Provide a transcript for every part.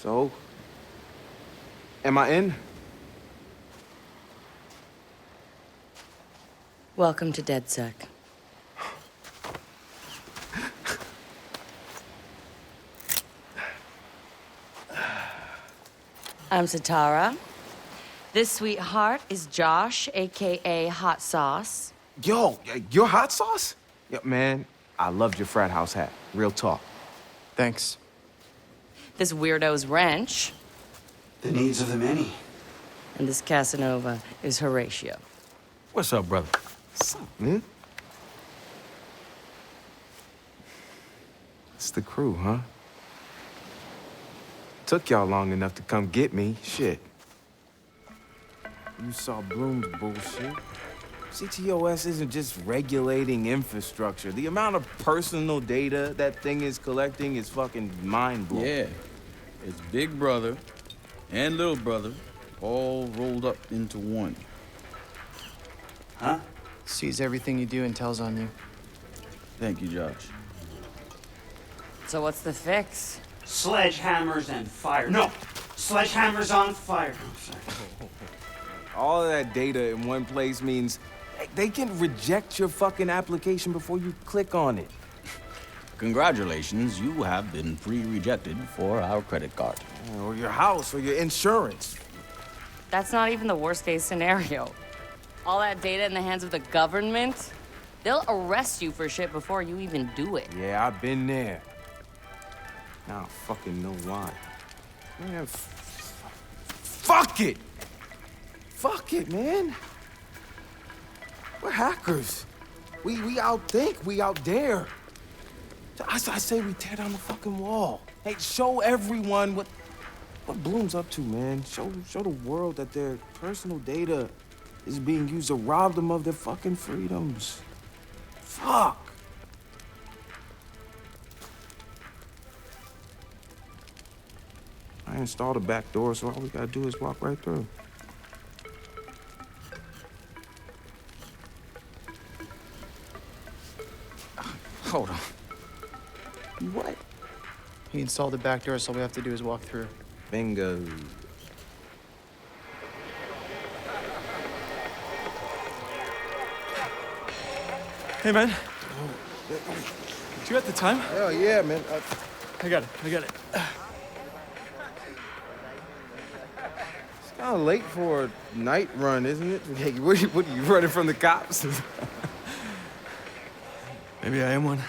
So, am I in? Welcome to DedSec. I'm Satara. This sweetheart is Josh, aka Hot Sauce. Yo, your hot sauce? Yeah, man, I loved your frat house hat. Real talk. Thanks. This weirdo's Wrench. The needs of the many. And this Casanova is Horatio. What's up, brother? What's up, man? It's the crew, huh? Took y'all long enough to come get me. Shit. You saw Bloom's bullshit. CTOS isn't just regulating infrastructure. The amount of personal data that thing is collecting is fucking mind-blowing. Yeah. It's Big Brother and Little Brother all rolled up into one. Huh? Sees everything you do and tells on you. Thank you, Josh. So what's the fix? Sledgehammers and fire. No! Sledgehammers on fire. I'm sorry. All of that data in one place means they can reject your fucking application before you click on it. Congratulations, you have been pre-rejected for our credit card. Or your house, or your insurance. That's not even the worst case scenario. All that data in the hands of the government, they'll arrest you for shit before you even do it. Yeah, I've been there. Now I fucking know why. Man, fuck it! Fuck it, man. We're hackers. We outthink, we out dare. I say we tear down the fucking wall. Hey, show everyone what Bloom's up to, man. Show the world that their personal data is being used to rob them of their fucking freedoms. Fuck. I installed a back door, so all we gotta do is walk right through. Hold on. What? He installed the back door, so all we have to do is walk through. Bingo. Hey, man. Do you have the time? Hell yeah, man. I got it. It's kind of late for a night run, isn't it? Hey, what are you running from the cops? Maybe I am one.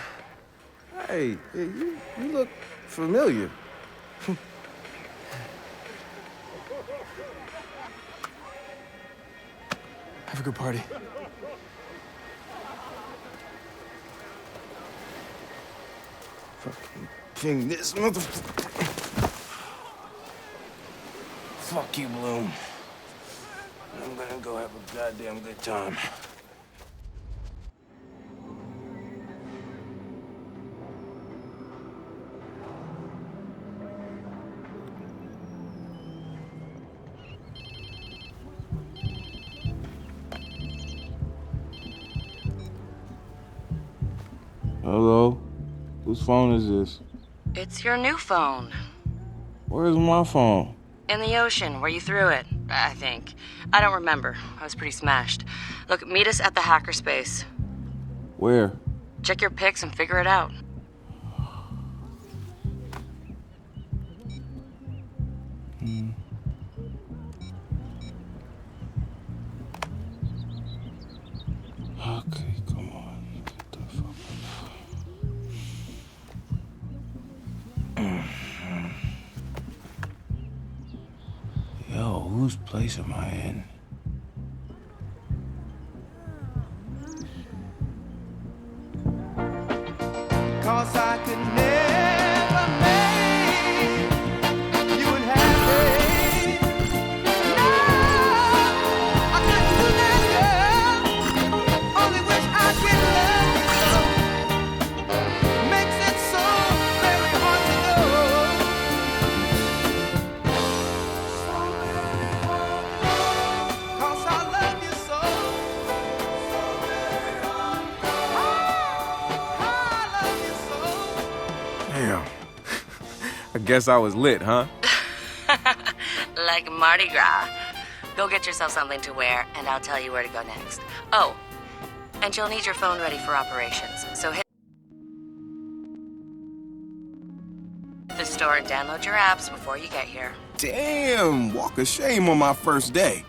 Hey, you look familiar. Have a good party. Fucking ping this motherfucker. Fuck you, Bloom. I'm gonna go have a goddamn good time. Hello? Whose phone is this? It's your new phone. Where's my phone? In the ocean, where you threw it, I think. I don't remember. I was pretty smashed. Look, meet us at the hackerspace. Where? Check your pics and figure it out. Okay, come on. Get the fuck Yo, whose place am I in? Cause I could never make you unhappy. No, I couldn't do that, girl. Only wish I could love you so. Makes it so very hard to know. So very hard to know. 'Cause I love you so. So very hard to know. I love you so. Damn. I guess I was lit, huh? like Mardi Gras. Go get yourself something to wear, and I'll tell you where to go next. Oh, and you'll need your phone ready for operations, so hit the store and download your apps before you get here. Damn, walk of shame on my first day.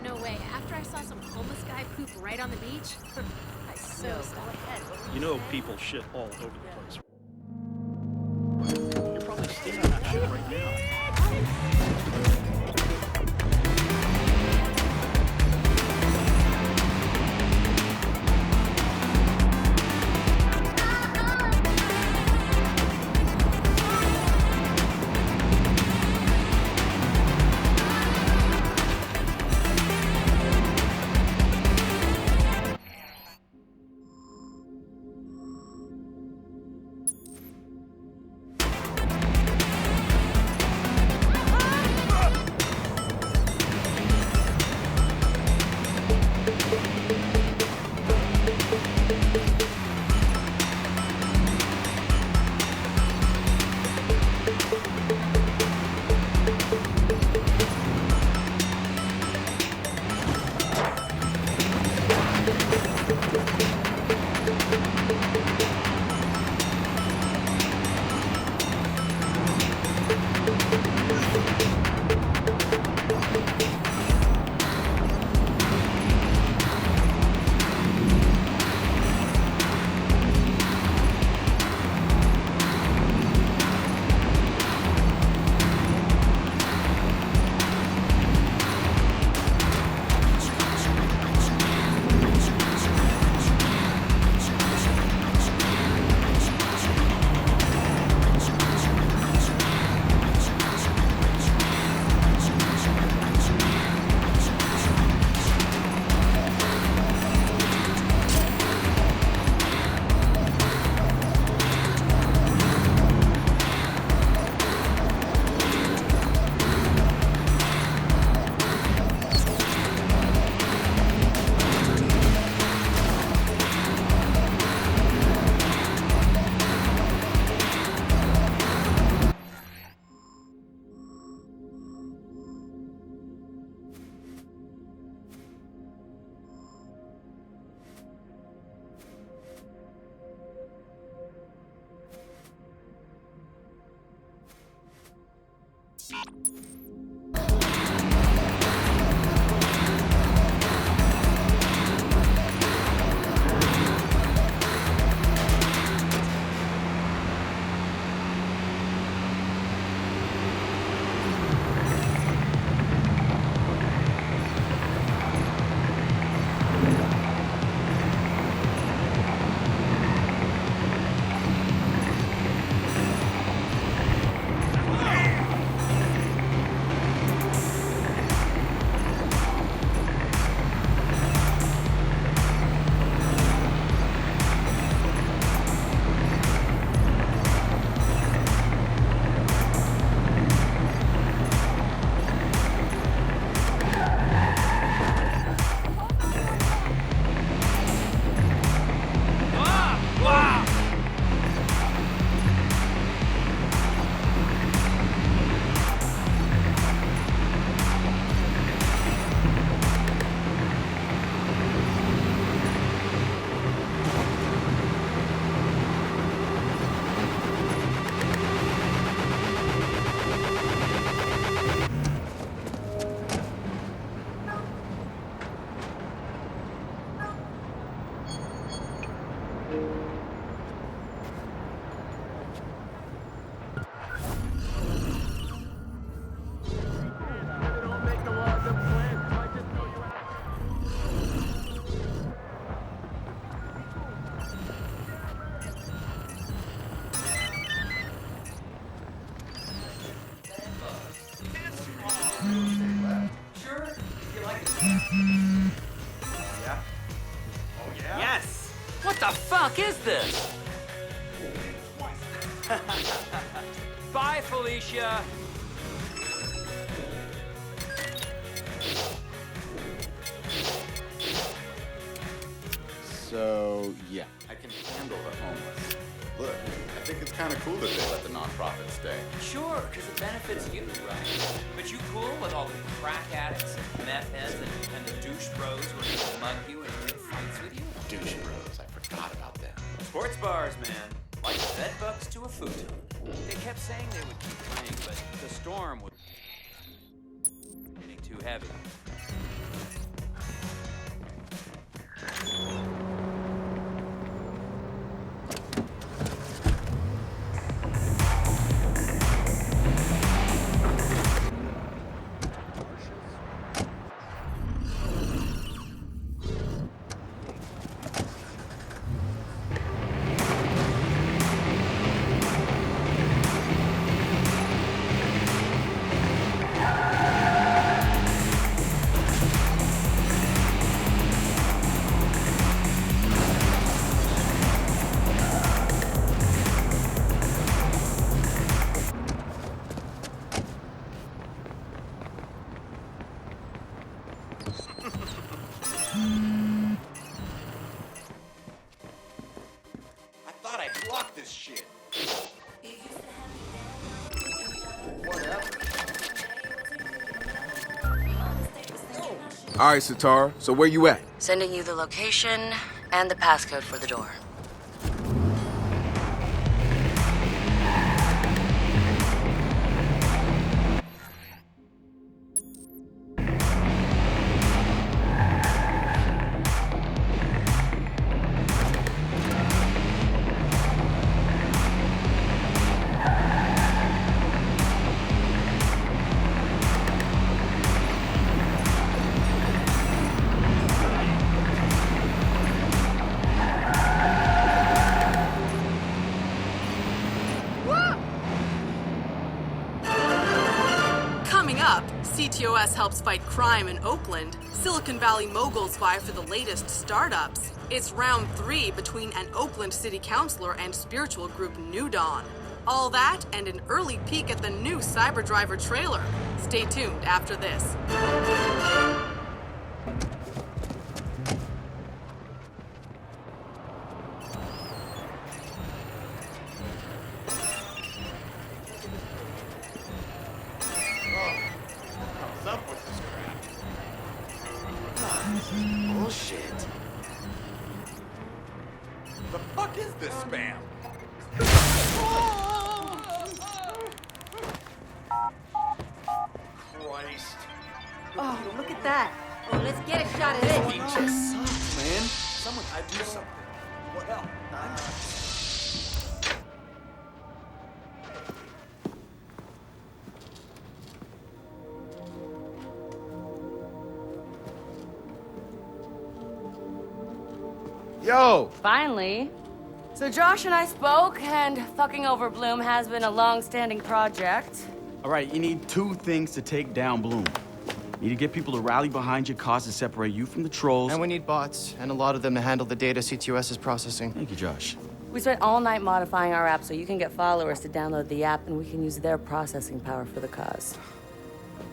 No way. After I saw some homeless guy poop right on the beach, I so stopped. You know people shit all over the place. You're probably stealing that shit right now. Yeah? Oh, yeah? Yes! What the fuck is this? Bye, Felicia. So, yeah, I can handle the homeless. Look, I think it's kind of cool that they let the nonprofit stay. Sure, because it benefits you, right? But you cool with all the crack addicts and meth heads and the douche bros ready to mug you and pick fights with you? Douche bros, I forgot about them. Sports bars, man. Like bed bugs to a futon. They kept saying they would keep playing, but the storm was getting too heavy. I thought I blocked this shit. All right, Satara, so where you at? Sending you the location and the passcode for the door. Coming up, CTOS helps fight crime in Oakland. Silicon Valley moguls vie for the latest startups. It's round 3 between an Oakland city councilor and spiritual group New Dawn. All that and an early peek at the new Cyberdriver trailer. Stay tuned after this. What's up with this crap? Bullshit. The fuck is this spam? Christ. Oh, look at that. Oh, let's get a shot of this. He just sucks, man. Someone, I do something. What hell? Yo! Finally. So Josh and I spoke, and fucking over Bloom has been a long-standing project. All right, you need 2 things to take down Bloom. You need to get people to rally behind your cause to separate you from the trolls. And we need bots, and a lot of them to handle the data CTOS is processing. Thank you, Josh. We spent all night modifying our app so you can get followers to download the app, and we can use their processing power for the cause.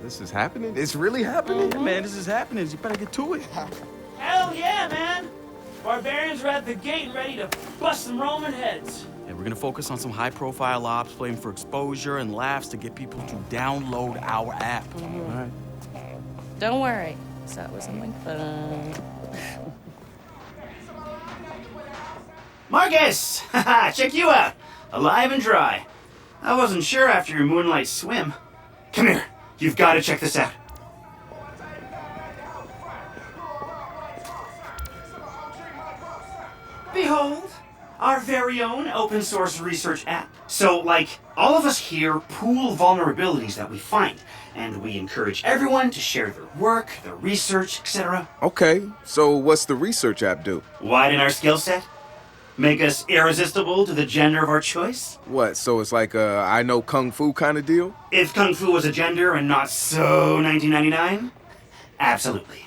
This is happening? It's really happening? Yeah, man, this is happening. You better get to it. Hell yeah, man! Barbarians are at the gate ready to bust some Roman heads. Yeah, we're gonna focus on some high-profile ops, playing for exposure and laughs to get people to download our app. All right. Don't worry. So it was something fun. Marcus! Haha, check you out. Alive and dry. I wasn't sure after your moonlight swim. Come here. You've got to check this out. Behold, our very own open source research app. So, like, all of us here pool vulnerabilities that we find, and we encourage everyone to share their work, their research, etc. Okay, so what's the research app do? Widen our skill set? Make us irresistible to the gender of our choice? What, so it's like a I know Kung Fu kind of deal? If Kung Fu was a gender and not so 1999? Absolutely.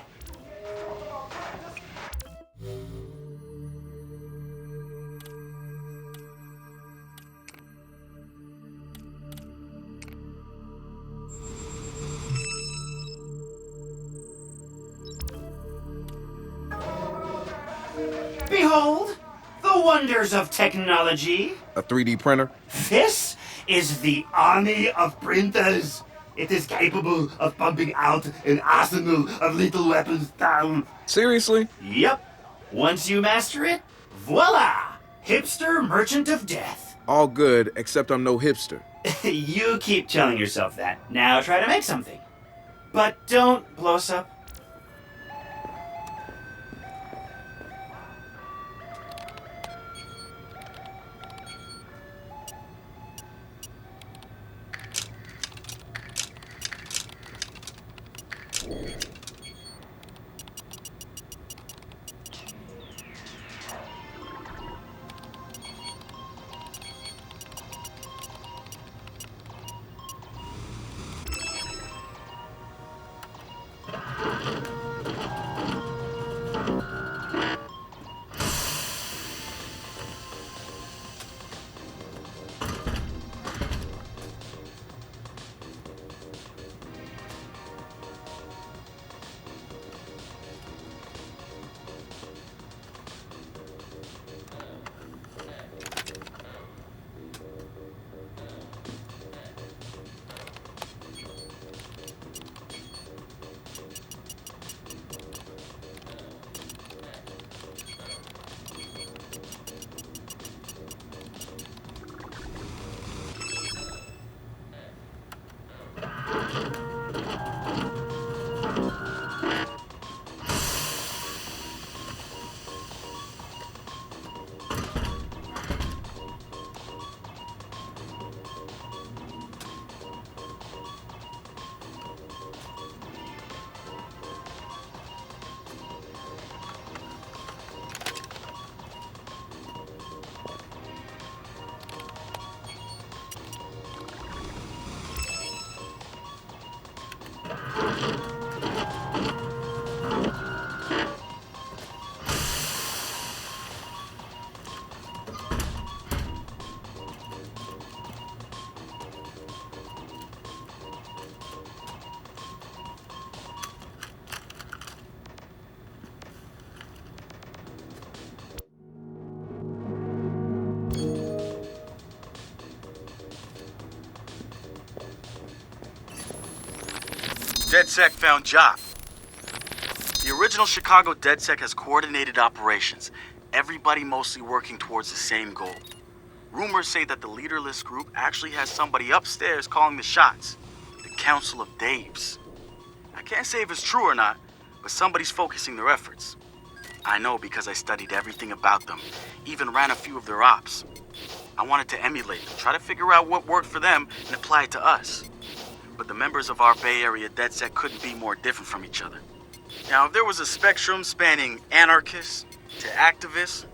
Behold, the wonders of technology. A 3D printer? This is the army of printers. It is capable of pumping out an arsenal of lethal weapons down. Seriously? Yep. Once you master it, voila! Hipster merchant of death. All good, except I'm no hipster. You keep telling yourself that. Now try to make something. But don't blow us up. DedSec found Jock. The original Chicago DedSec has coordinated operations, everybody mostly working towards the same goal. Rumors say that the leaderless group actually has somebody upstairs calling the shots, the Council of Daves. I can't say if it's true or not, but somebody's focusing their efforts. I know because I studied everything about them, even ran a few of their ops. I wanted to emulate them, try to figure out what worked for them and apply it to us. But the members of our Bay Area DedSec couldn't be more different from each other. Now, if there was a spectrum spanning anarchists to activists,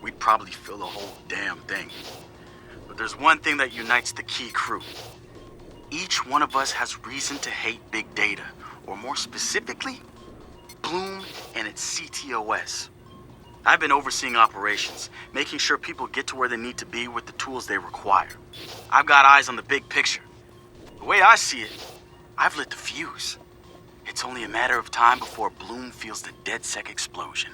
we'd probably fill the whole damn thing. But there's one thing that unites the key crew. Each one of us has reason to hate big data, or more specifically, Bloom and its CTOS. I've been overseeing operations, making sure people get to where they need to be with the tools they require. I've got eyes on the big picture. The way I see it, I've lit the fuse. It's only a matter of time before Bloom feels the DedSec explosion.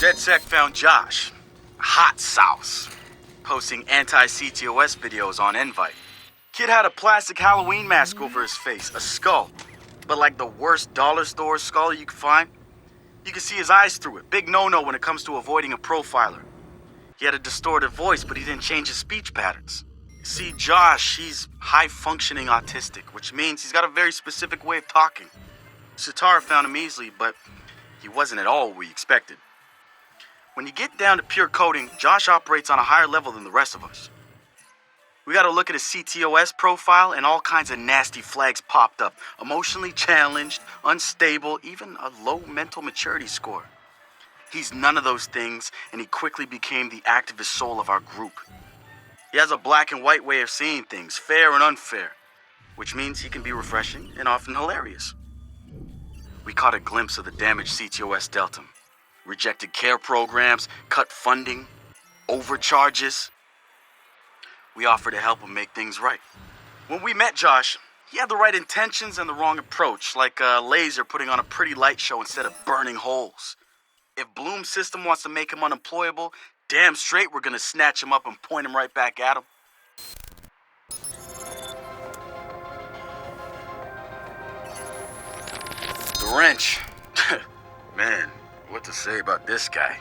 DedSec found Josh, hot sauce, posting anti-CTOS videos on Invite. Kid had a plastic Halloween mask over his face, a skull, but like the worst dollar store skull you could find. You could see his eyes through it. Big no-no when it comes to avoiding a profiler. He had a distorted voice, but he didn't change his speech patterns. See, Josh, he's high-functioning autistic, which means he's got a very specific way of talking. Sitar found him easily, but he wasn't at all what we expected. When you get down to pure coding, Josh operates on a higher level than the rest of us. We got to look at his CTOS profile, and all kinds of nasty flags popped up. Emotionally challenged, unstable, even a low mental maturity score. He's none of those things, and he quickly became the activist soul of our group. He has a black and white way of seeing things, fair and unfair, which means he can be refreshing and often hilarious. We caught a glimpse of the damage CTOS dealt him. Rejected care programs, cut funding, overcharges. We offered to help him make things right. When we met Josh, he had the right intentions and the wrong approach, like a laser putting on a pretty light show instead of burning holes. If Bloom's system wants to make him unemployable, damn straight we're gonna snatch him up and point him right back at him. The wrench. Man, what to say about this guy?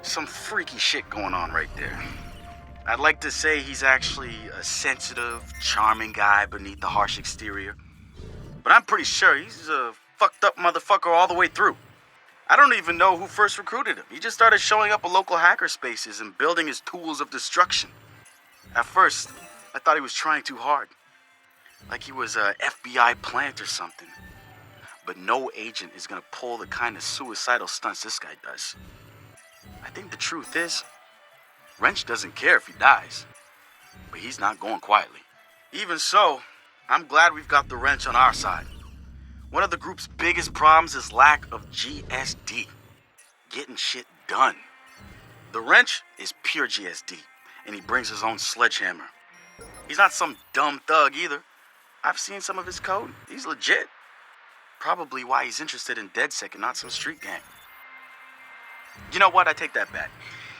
Some freaky shit going on right there. I'd like to say he's actually a sensitive, charming guy beneath the harsh exterior. But I'm pretty sure he's a fucked up motherfucker all the way through. I don't even know who first recruited him. He just started showing up at local hacker spaces and building his tools of destruction. At first, I thought he was trying too hard. Like he was a FBI plant or something. But no agent is gonna pull the kind of suicidal stunts this guy does. I think the truth is, Wrench doesn't care if he dies, but he's not going quietly. Even so, I'm glad we've got the Wrench on our side. One of the group's biggest problems is lack of GSD, getting shit done. The Wrench is pure GSD, and he brings his own sledgehammer. He's not some dumb thug either. I've seen some of his code. He's legit. Probably why he's interested in DedSec and not some street gang. You know what? I take that back.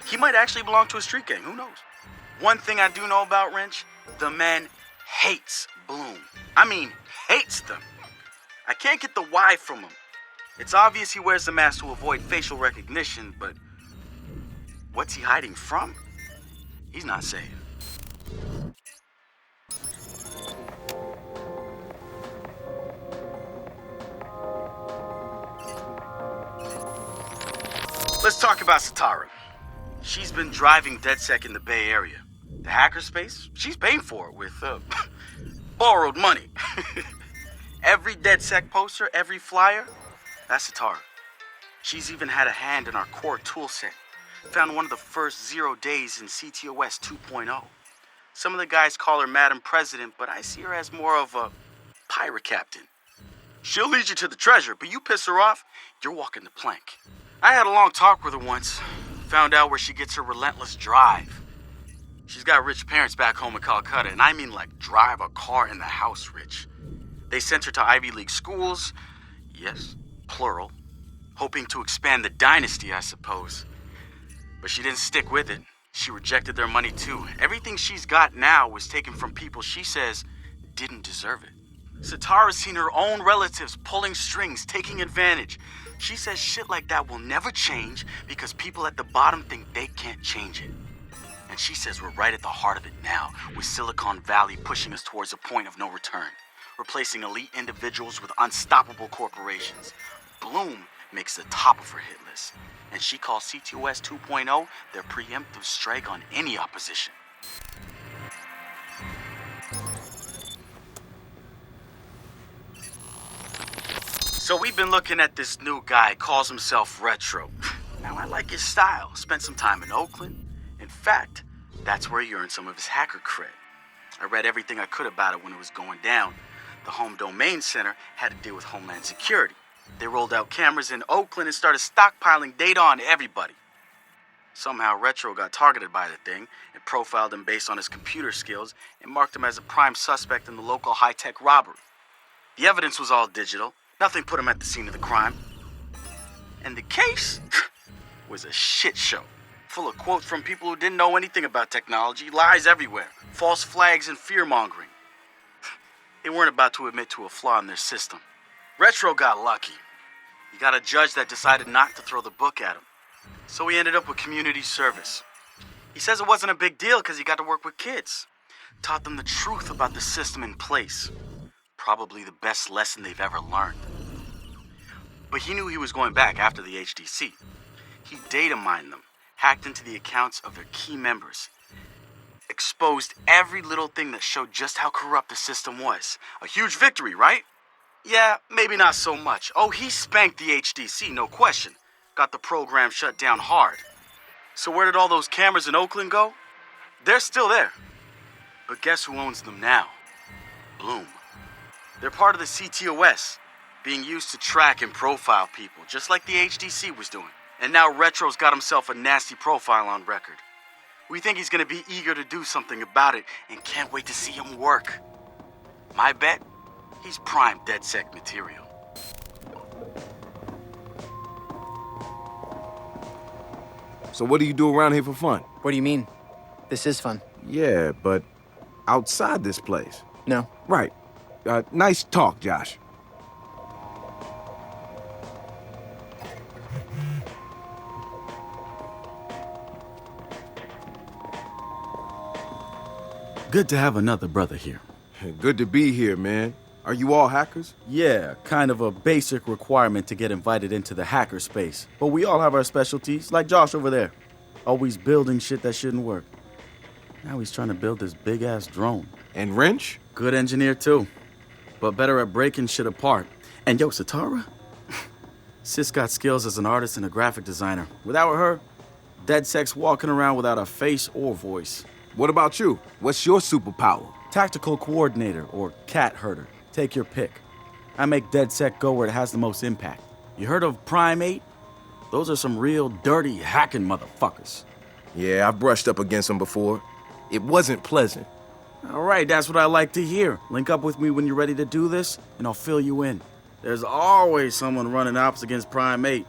He might actually belong to a street gang. Who knows? One thing I do know about Wrench, the man hates Bloom. I mean, hates them. I can't get the why from him. It's obvious he wears the mask to avoid facial recognition, but what's he hiding from? He's not saying. Let's talk about Satara. She's been driving DedSec in the Bay Area. The hackerspace, she's paying for it with borrowed money. Every DedSec poster, every flyer, that's Satara. She's even had a hand in our core toolset. Found one of the first 0 days in CTOS 2.0. Some of the guys call her Madam President, but I see her as more of a pirate captain. She'll lead you to the treasure, but you piss her off, you're walking the plank. I had a long talk with her once. Found out where she gets her relentless drive. She's got rich parents back home in Calcutta, and I mean like drive a car in the house rich. They sent her to Ivy League schools, yes, plural, hoping to expand the dynasty, I suppose. But she didn't stick with it. She rejected their money too. Everything she's got now was taken from people she says didn't deserve it. Satara's seen her own relatives pulling strings, taking advantage. She says shit like that will never change because people at the bottom think they can't change it. And she says we're right at the heart of it now, with Silicon Valley pushing us towards a point of no return, replacing elite individuals with unstoppable corporations. Bloom makes the top of her hit list, and she calls CTOS 2.0 their preemptive strike on any opposition. So we've been looking at this new guy, calls himself Retro. Now I like his style, spent some time in Oakland. In fact, that's where he earned some of his hacker cred. I read everything I could about it when it was going down. The Home Domain Center had to deal with Homeland Security. They rolled out cameras in Oakland and started stockpiling data on everybody. Somehow Retro got targeted by the thing and profiled him based on his computer skills and marked him as a prime suspect in the local high-tech robbery. The evidence was all digital. Nothing put him at the scene of the crime. And the case was a shit show, full of quotes from people who didn't know anything about technology, lies everywhere, false flags and fear-mongering. They weren't about to admit to a flaw in their system. Retro got lucky. He got a judge that decided not to throw the book at him. So he ended up with community service. He says it wasn't a big deal because he got to work with kids. Taught them the truth about the system in place. Probably the best lesson they've ever learned. But he knew he was going back after the HDC. He data mined them, hacked into the accounts of their key members, exposed every little thing that showed just how corrupt the system was. A huge victory, right? Yeah, maybe not so much. Oh, he spanked the HDC, no question. Got the program shut down hard. So where did all those cameras in Oakland go? They're still there. But guess who owns them now? Bloom. They're part of the CTOS, being used to track and profile people, just like the HDC was doing. And now Retro's got himself a nasty profile on record. We think he's gonna be eager to do something about it and can't wait to see him work. My bet? He's prime DedSec material. So what do you do around here for fun? What do you mean? This is fun. Yeah, but outside this place. No. Right. Nice talk, Josh. Good to have another brother here. Good to be here, man. Are you all hackers? Yeah, kind of a basic requirement to get invited into the hacker space. But we all have our specialties, like Josh over there. Always building shit that shouldn't work. Now he's trying to build this big-ass drone. And Wrench? Good engineer, too. But better at breaking shit apart. And yo, Satara? Sis got skills as an artist and a graphic designer. Without her, DedSec's walking around without a face or voice. What about you? What's your superpower? Tactical coordinator or cat herder. Take your pick. I make DedSec go where it has the most impact. You heard of Prime 8? Those are some real dirty hacking motherfuckers. Yeah, I've brushed up against them before. It wasn't pleasant. All right, that's what I like to hear. Link up with me when you're ready to do this, and I'll fill you in. There's always someone running ops against Prime 8.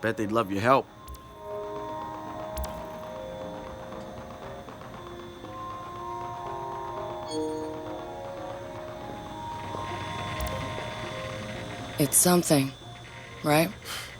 Bet they'd love your help. It's something, right?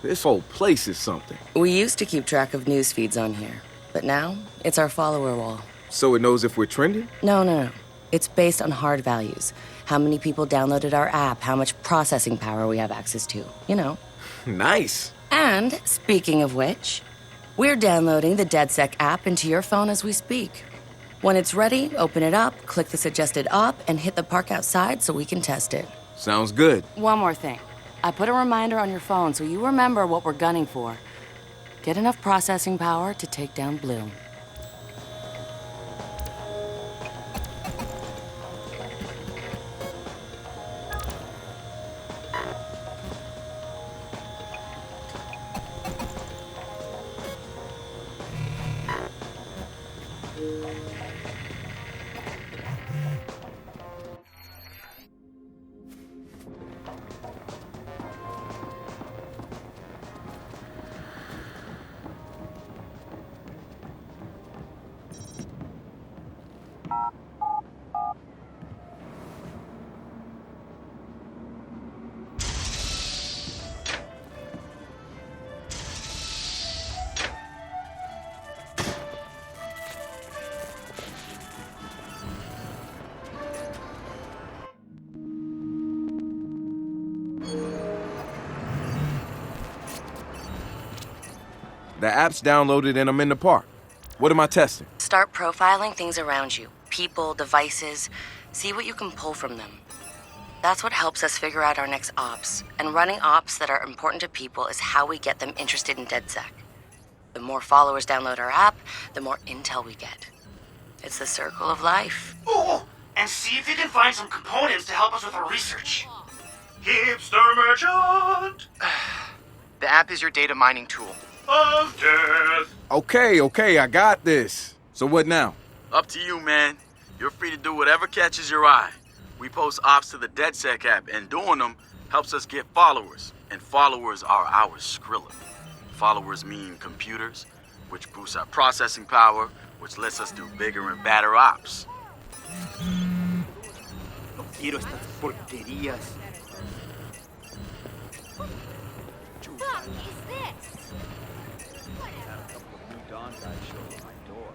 This whole place is something. We used to keep track of news feeds on here, but now it's our follower wall. So it knows if we're trending? No. It's based on hard values. How many people downloaded our app, how much processing power we have access to, you know. Nice. And speaking of which, we're downloading the DedSec app into your phone as we speak. When it's ready, open it up, click the suggested op, and hit the park outside so we can test it. Sounds good. One more thing. I put a reminder on your phone so you remember what we're gunning for. Get enough processing power to take down Bloom. The app's downloaded and I'm in the park. What am I testing? Start profiling things around you. People, devices. See what you can pull from them. That's what helps us figure out our next ops. And running ops that are important to people is how we get them interested in DedSec. The more followers download our app, the more intel we get. It's the circle of life. Ooh, and see if you can find some components to help us with our research. Hipster merchant The app is your data mining tool. of death. Okay, I got this. So what now? Up to you, man. You're free to do whatever catches your eye. We post ops to the DedSec app, and doing them helps us get followers. And followers are our Skrilla. Followers mean computers, which boosts our processing power, which lets us do bigger and badder ops. No quiero estas porquerías. Fuck is this? New Dawn guys showed at my door.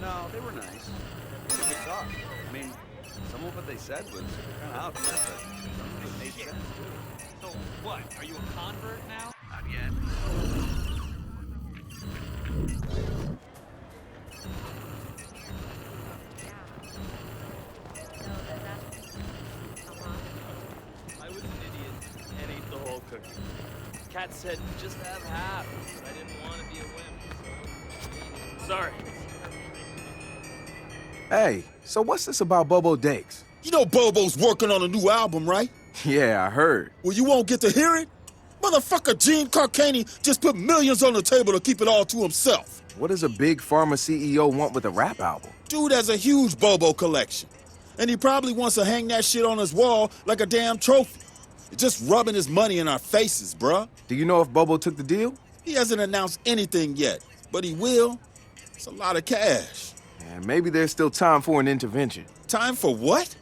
No, they were nice. They had a good talk. I mean, some of what they said was kind of out there, but some of it made sense too. So what? Are you a convert now? Not yet. I was an idiot and ate the whole cookie. Kat said just have half, but I didn't want to be a wimp, so... Sorry. Hey, so what's this about Bobo Dakes? You know Bobo's working on a new album, right? Yeah, I heard. Well, you won't get to hear it? Motherfucker Gene Carcani just put millions on the table to keep it all to himself. What does a big pharma CEO want with a rap album? Dude has a huge Bobo collection. And he probably wants to hang that shit on his wall like a damn trophy. Just rubbing his money in our faces, bruh. Do you know if Bobo took the deal? He hasn't announced anything yet, but he will. It's a lot of cash. And maybe there's still time for an intervention. Time for what?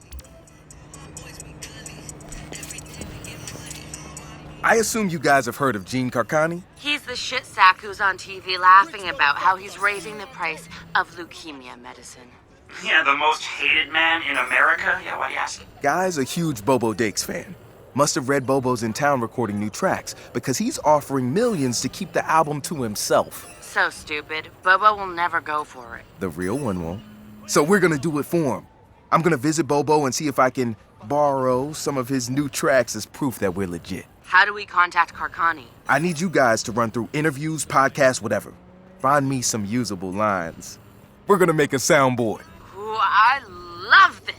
I assume you guys have heard of Gene Carcani? He's the shit sack who's on TV laughing about how he's raising the price of leukemia medicine. Yeah, the most hated man in America? Yeah, why do you ask? Guy's a huge Bobo Dakes fan. Must have read Bobo's in town recording new tracks because he's offering millions to keep the album to himself. So stupid. Bobo will never go for it. The real one won't. So we're gonna do it for him. I'm gonna visit Bobo and see if I can borrow some of his new tracks as proof that we're legit. How do we contact Carcani? I need you guys to run through interviews, podcasts, whatever. Find me some usable lines. We're gonna make a soundboard. Ooh, I love this.